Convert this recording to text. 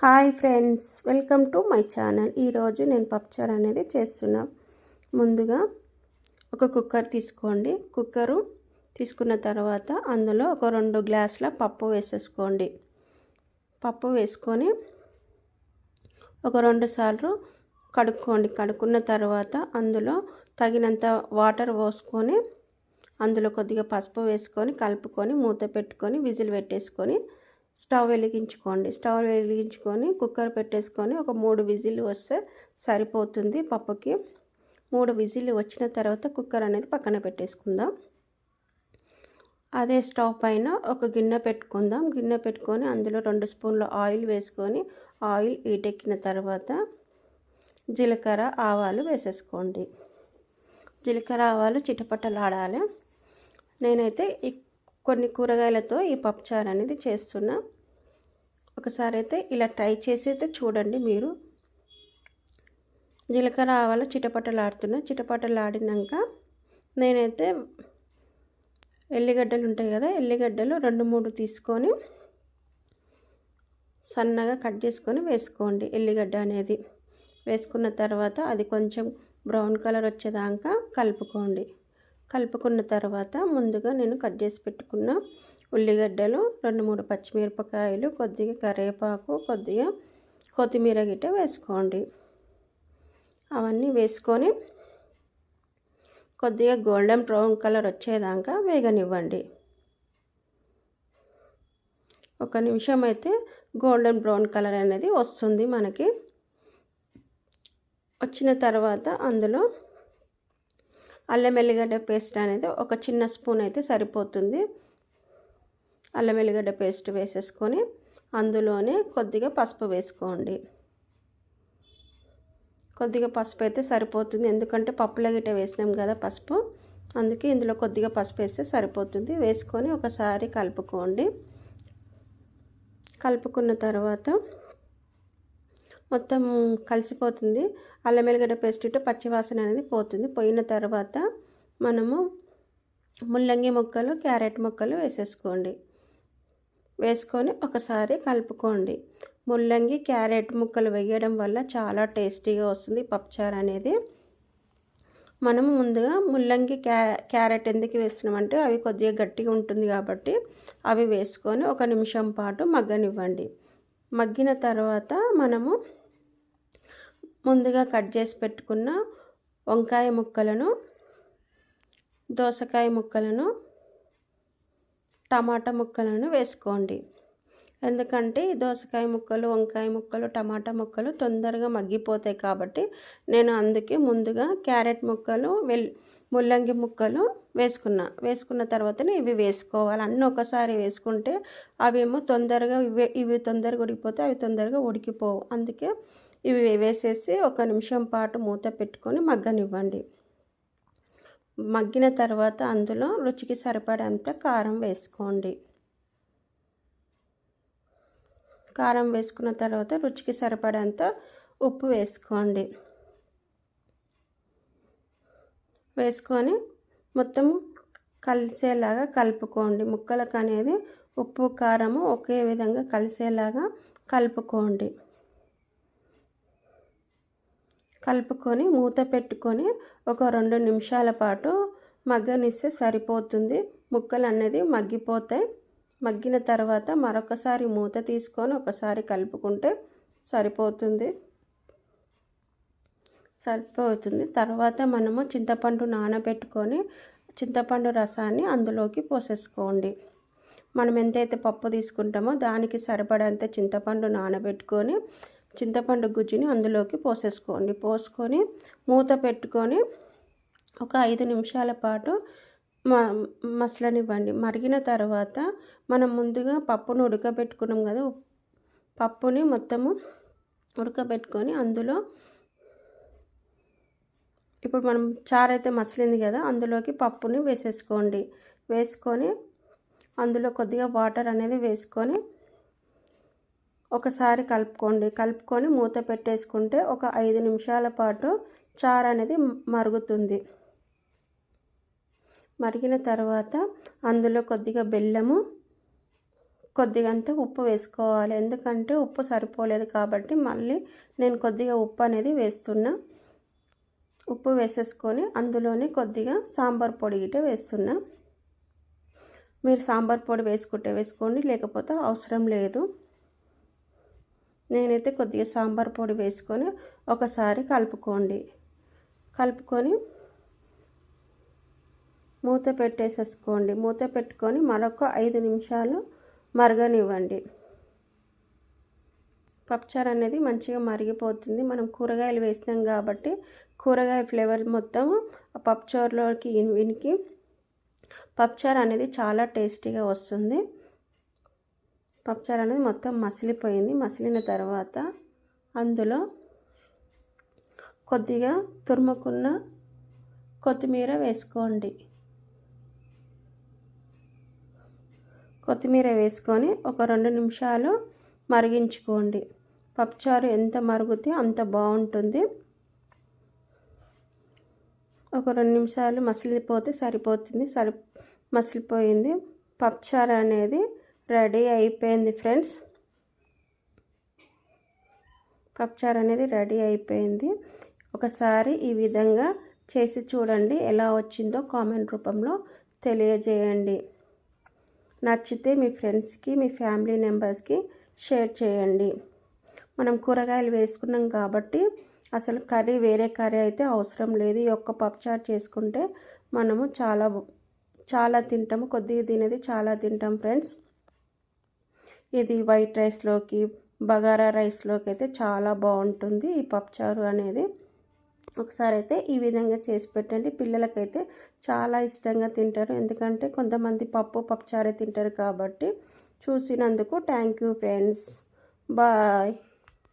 Hi friends, welcome to my channel. ఈరోజు నేను పప్పుచారు అనేది చేస్తున్నా. ముందుగా ఒక కుక్కర్ తీసుకోండి. కుక్కరు తీసుకున్న తర్వాత అందులో ఒక 2 గ్లాసుల పప్పు వేసేసుకోండి. పప్పు వేసుకొని ఒక 2 సార్లు కడుక్కోండి. కడుక్కున్న తర్వాత అందులో తగినంత వాటర్ పోసుకొని అందులో కొద్దిగా పసుపు వేసుకొని కలుపుకొని మూత పెట్టుకొని విజిల్ పెట్టేసుకొని స్టవ్ వెలిగించుకొని కుక్కర్ పెట్టేసుకొని ఒక 3 విజిల్ వస్తే సరిపోతుంది. పప్పుకి 3 విజిల్ వచ్చిన తర్వాత కుక్కర్ అనేది పక్కన పెట్టేసుకుందాం. అదే స్టవ్ పైన ఒక గిన్నె పెట్టుకుందాం. గిన్నె పెట్టుకొని అందులో 2 స్పూన్ల ఆయిల్ వేసుకొని ఆయిల్ హీటెక్కిన తర్వాత జీలకర్ర ఆవాలు వేసేసుకోండి. జీలకర్ర ఆవాలు చిటపటలాడాలి. నేనైతే కొన్ని కూరగాయలతో ఈ పప్పుచారు అనేది చేస్తున్నా. ఒకసారి అయితే ఇలా ట్రై చేసి అయితే చూడండి. మీరు జీలకర్ర ఆవాలు చిటపటలాడినాక నేనైతే ఎల్లిగడ్డలు ఉంటాయి కదా, ఎల్లిగడ్డలు 2-3 తీసుకొని సన్నగా కట్ చేసుకొని వేసుకోండి. ఎల్లిగడ్డ అనేది వేసుకున్న తర్వాత అది కొంచెం బ్రౌన్ కలర్ వచ్చేదాకా కలుపుకోండి. కలుపుకున్న తర్వాత ముందుగా నేను కట్ చేసి పెట్టుకున్న ఉల్లిగడ్డలు, 2-3 పచ్చిమిరపకాయలు, కొద్దిగా కరివేపాకు, కొద్దిగా కొత్తిమీర గిట్ట వేసుకోండి. అవన్నీ వేసుకొని కొద్దిగా గోల్డెన్ బ్రౌన్ కలర్ వచ్చేదాకా వేగనివ్వండి. 1 నిమిషం అయితే గోల్డెన్ బ్రౌన్ కలర్ అనేది వస్తుంది మనకి. వచ్చిన తర్వాత అందులో అల్లం ఎల్లిగడ్డ పేస్ట్ అనేది ఒక చిన్న స్పూన్ అయితే సరిపోతుంది. అల్లం ఎల్లిగడ్డ పేస్ట్ వేసేసుకొని అందులోనే కొద్దిగా పసుపు వేసుకోండి. కొద్దిగా పసుపు అయితే సరిపోతుంది, ఎందుకంటే పప్పుల గిట్ట వేసినాం కదా పసుపు, అందుకే ఇందులో కొద్దిగా పసుపు వేస్తే సరిపోతుంది. వేసుకొని ఒకసారి కలుపుకోండి. కలుపుకున్న తర్వాత మొత్తం కలిసిపోతుంది. అల్లం ఎల్లిగడ్డ పేస్ట్ పచ్చివాసన అనేది పోతుంది. పోయిన తర్వాత మనము ముల్లంగి ముక్కలు, క్యారెట్ ముక్కలు వేసేసుకోండి. వేసుకొని ఒకసారి కలుపుకోండి. ముల్లంగి, క్యారెట్ ముక్కలు వేయడం వల్ల చాలా టేస్టీగా వస్తుంది పప్పుచారు అనేది. మనం ముందుగా ముల్లంగి, క్యారెట్ ఎందుకు వేస్తున్నామంటే అవి కొద్దిగా గట్టిగా ఉంటుంది కాబట్టి అవి వేసుకొని 1 నిమిషం పాటు మగ్గనివ్వండి. మగ్గిన తర్వాత మనము ముందుగా కట్ చేసి పెట్టుకున్న వంకాయ ముక్కలను, దోసకాయ ముక్కలను, టమాటా ముక్కలను వేసుకోండి. ఎందుకంటే ఈ దోసకాయ ముక్కలు, వంకాయ ముక్కలు, టమాటా ముక్కలు తొందరగా మగ్గిపోతాయి కాబట్టి నేను అందుకే ముందుగా క్యారెట్ ముక్కలు, ముల్లంగి ముక్కలు వేసుకున్న తర్వాతనే ఇవి వేసుకోవాలి. అన్నీ ఒకసారి వేసుకుంటే అవేమో తొందరగా ఇవి తొందరగా ఉడికిపోతే అవి తొందరగా ఉడికిపోవు. అందుకే ఇవి వేసేసి 1 నిమిషం పాటు మూత పెట్టుకొని మగ్గనివ్వండి. మగ్గిన తర్వాత అందులో రుచికి సరిపడేంత కారం వేసుకోండి. కారం వేసుకున్న తర్వాత రుచికి సరిపడేంత ఉప్పు వేసుకోండి. వేసుకొని మొత్తం కలిసేలాగా కలుపుకోండి. ముక్కలకు అనేది ఉప్పు కారము ఒకే విధంగా కలిసేలాగా కలుపుకోండి. కలుపుకొని మూత పెట్టుకొని ఒక 2 నిమిషాల పాటు మగ్గనిస్తే సరిపోతుంది. ముక్కలు అనేది మగ్గిపోతాయి. మగ్గిన తర్వాత మరొకసారి మూత తీసుకొని ఒకసారి కలుపుకుంటే సరిపోతుంది. తర్వాత మనము చింతపండు నానబెట్టుకొని చింతపండు రసాన్ని అందులోకి పోసేసుకోండి. మనం ఎంతైతే పప్పు తీసుకుంటామో దానికి సరిపడేంత చింతపండు నానబెట్టుకొని చింతపండు గుజ్జుని అందులోకి పోసేసుకోండి. పోసుకొని మూత పెట్టుకొని ఒక 5 నిమిషాల పాటు మసలనివ్వండి. మరిగిన తర్వాత మనం ముందుగా పప్పును ఉడకబెట్టుకున్నాం కదా, పప్పుని మొత్తము ఉడకబెట్టుకొని అందులో ఇప్పుడు మనం చారు అయితే మసలింది కదా, అందులోకి పప్పుని వేసేసుకోండి. వేసుకొని అందులో కొద్దిగా వాటర్ అనేది వేసుకొని ఒకసారి కలుపుకొని మూత పెట్టేసుకుంటే ఒక 5 నిమిషాల పాటు చారు అనేది మరుగుతుంది. మరిగిన తర్వాత అందులో కొద్దిగా బెల్లము, కొద్దిగంత ఉప్పు వేసుకోవాలి. ఎందుకంటే ఉప్పు సరిపోలేదు కాబట్టి మళ్ళీ నేను కొద్దిగా ఉప్పు అనేది వేస్తున్నా. ఉప్పు వేసేసుకొని అందులోనే కొద్దిగా సాంబార్ పొడి గిట్ట వేస్తున్నా. మీరు సాంబార్ పొడి వేసుకుంటే వేసుకోండి, లేకపోతే అవసరం లేదు. నేనైతే కొద్దిగా సాంబార్ పొడి వేసుకొని ఒకసారి కలుపుకోండి. కలుపుకొని మూత పెట్టేసేసుకోండి. మూత పెట్టుకొని మరొక 5 నిమిషాలు మరగనివ్వండి. పప్పుచారు అనేది మంచిగా మరిగిపోతుంది. మనం కూరగాయలు వేసినాం కాబట్టి కూరగాయ ఫ్లేవర్ మొత్తం ఆ పప్పుచారులోకి వినికి పప్పుచారు అనేది చాలా టేస్టీగా వస్తుంది. పప్పుచారు అనేది మొత్తం మసిలిపోయింది. మసిలిన తర్వాత అందులో కొద్దిగా తురుముకున్న కొత్తిమీర వేసుకోండి. కొత్తిమీర వేసుకొని ఒక 2 నిమిషాలు మరిగించుకోండి. పప్పుచారు ఎంత మరుగుతే అంత బాగుంటుంది. ఒక 2 నిమిషాలు మసిలిపోతే సరిపోతుంది. మసిలిపోయింది. పప్పుచారు అనేది రెడీ అయిపోయింది ఫ్రెండ్స్. పప్పుచారు అనేది రెడీ అయిపోయింది. ఒకసారి ఈ విధంగా చేసి చూడండి. ఎలా వచ్చిందో కామెంట్ రూపంలో తెలియజేయండి. నచ్చితే మీ ఫ్రెండ్స్కి, మీ ఫ్యామిలీ మెంబర్స్కి షేర్ చేయండి. మనం కూరగాయలు వేసుకున్నాం కాబట్టి అసలు కర్రీ వేరే కర్రీ అయితే అవసరం లేదు. ఈ ఒక్క పప్పుచారు చేసుకుంటే మనము చాలా తింటాము. కొద్దిగా తినేది చాలా తింటాం ఫ్రెండ్స్. ఇది వైట్ రైస్లోకి, బగారా రైస్లోకి అయితే చాలా బాగుంటుంది ఈ పప్పుచారు అనేది. ఒకసారి అయితే ఈ విధంగా చేసి పెట్టండి. పిల్లలకైతే చాలా ఇష్టంగా తింటారు. ఎందుకంటే కొంతమంది పప్పుచారే తింటారు కాబట్టి. చూసినందుకు థ్యాంక్ యూ ఫ్రెండ్స్. బాయ్.